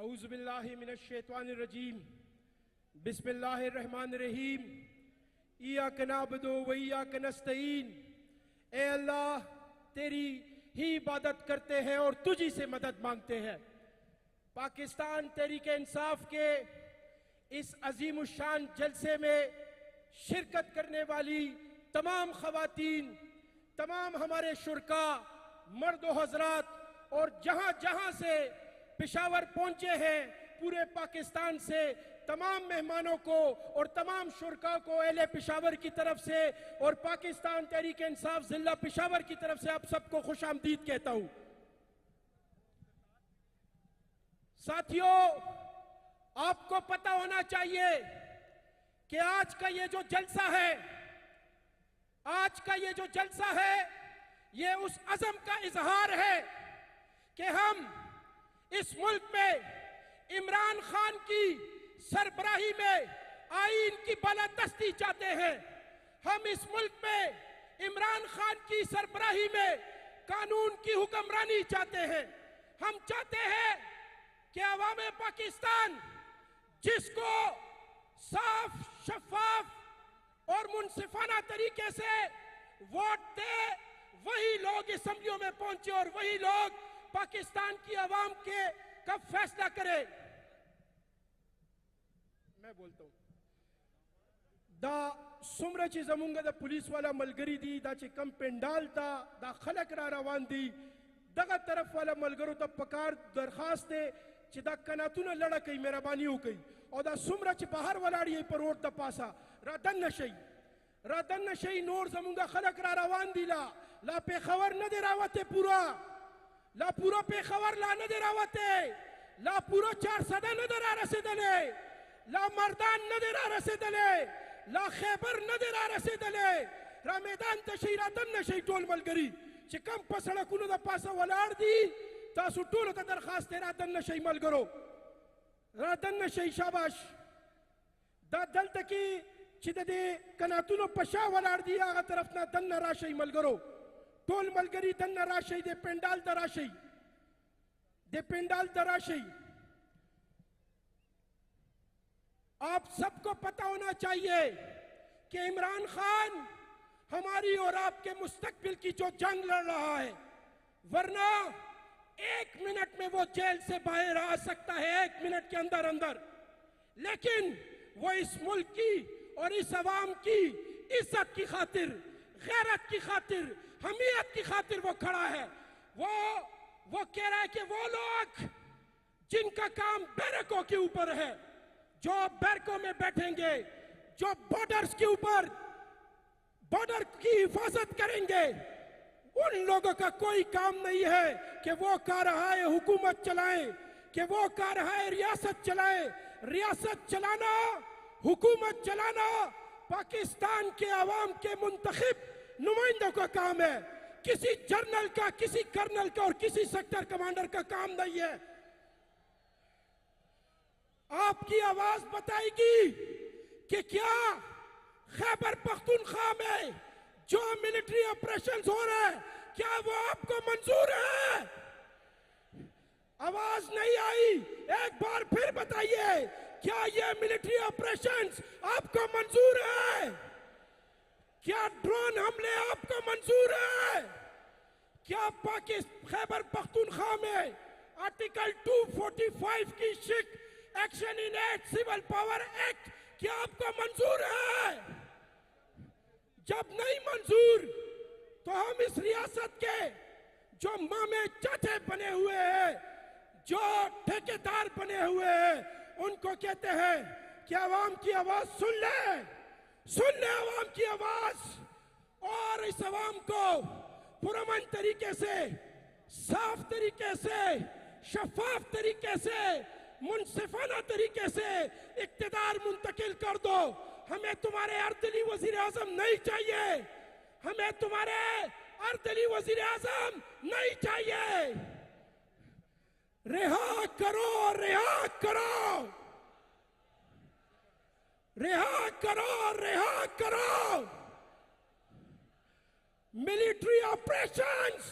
औज़ुबिल्लाहि मिनश्शैतानिर्रजीम बिस्मिल्लाहिर्रहमानिर्रहीम इय्याका नअबुदु व इय्याका नस्तईन। ए अल्लाह, तेरी ही इबादत करते हैं और तुझी से मदद मांगते हैं। पाकिस्तान तहरीक इंसाफ के इस अजीम शान जलसे में शिरकत करने वाली तमाम खवातीन, तमाम हमारे शुरका, मर्द व हजरात और जहां जहां से पेशावर पहुंचे हैं, पूरे पाकिस्तान से तमाम मेहमानों को और तमाम शुरका को अहले पेशावर की तरफ से और पाकिस्तान तहरीक इंसाफ जिला पेशावर की तरफ से आप सबको खुश आमदीद कहता हूं। साथियों, आपको पता होना चाहिए कि आज का ये जो जलसा है, ये उस अज़म का इजहार है कि हम इस मुल्क में इमरान खान की सरबराही में आईन की बालादस्ती चाहते हैं। हम इस मुल्क में इमरान खान की सरबराही में कानून की हुक्मरानी चाहते हैं। हम चाहते हैं कि अवाम पाकिस्तान जिसको साफ, शफाफ और मुनसिफाना तरीके से वोट दे, वही लोग असम्बलियों में पहुंचे और वही लोग पाकिस्तान की आवाम के कब फैसला करे। मैं बोलता हूं दा सुमरा ची जमुंगा दा पुलिस वाला मलगरी दी दा ची कम पेंडाल ता दा खलक रा रवान दी दगा तरफ वाला मलगरो ता पकार दरखास्त है ची दा कनातुना लड़ा कई मेहरबानी हो गई और दा सुमरा ची बाहर वालाड़ी पर रोड दा पासा रादन नशई नोर जमुंगा खलक रा रवान दी ला पे खबर न दे रावते पूरा पे खबर ला न दे रावते ला पूरा 4 सदा न दे रा रसे दले ला मर्दान न दे रा रसे दले ला खैबर न दे रा रसे दले रा मैदान तशीरा दन नशई टोल मलगरी चे कम पसड़ा कुनो दा पासा वलाड़ दी तासु टोल ता दरखास्त रा दन नशई मलगरो रा दन नशई शाबाश दा दल तकी चे दे कनातुनो पशा वलाड़ दी आगा तरफ ना दन राशई मलगरो टोल मलगरी दन राशई दे पेंडाल दराशई। आप सबको पता होना चाहिए कि इमरान खान हमारी और आपके मुस्तकबिल की जो जंग लड़ रहा है, वरना 1 मिनट में वो जेल से बाहर आ सकता है, 1 मिनट के अंदर अंदर। लेकिन वो इस मुल्क की और इस अवाम की इज्जत की खातिर, गैरत की खातिर, हमीयत की खातिर वो खड़ा है। वो कह रहा है कि वो लोग जिनका काम बैरकों के ऊपर है, जो बैरकों में बैठेंगे, जो बॉर्डर्स के ऊपर बॉर्डर की हिफाजत करेंगे, उन लोगों का कोई काम नहीं है कि वो कह रहा है हुकूमत चलाएं, कि वो कह रहा है रियासत चलाएं। रियासत चलाना, हुकूमत चलाना पाकिस्तान के अवाम के मुंतखब नुमाइंदों का काम है। किसी जनरल का, किसी कर्नल का और किसी सेक्टर कमांडर का काम नहीं है। आपकी आवाज बताएगी कि क्या खैबर पख्तूनख्वा में जो मिलिट्री ऑपरेशंस हो रहे हैं, क्या वो आपको मंजूर है? आवाज नहीं आई, एक बार फिर बताइए, क्या ये मिलिट्री ऑपरेशंस आपको मंजूर है? क्या ड्रोन हमले आपको मंजूर है? क्या खैबर पख्तूनख्वा में आर्टिकल 245 की शिक action in aid civil power act क्या आपको मंजूर है? जब नहीं मंजूर तो हम इस रियासत के जो मामे चाचे बने हुए हैं, जो ठेकेदार बने हुए हैं, उनको कहते हैं कि आवाम की आवाज सुन ले आवाम की आवाज, और इस आवाम को पुरअमन तरीके से, साफ तरीके से, शफाफ तरीके से, मुनसिफाना तरीके से इक्तिदार मुंतकिल कर दो। हमें तुम्हारे अर्दली वजीर आजम नहीं चाहिए, हमें तुम्हारे अर्दली वजीर आजम नहीं चाहिए। रिहा करो, रिहा करो, रिहा करो, रिहा करो। Military operations,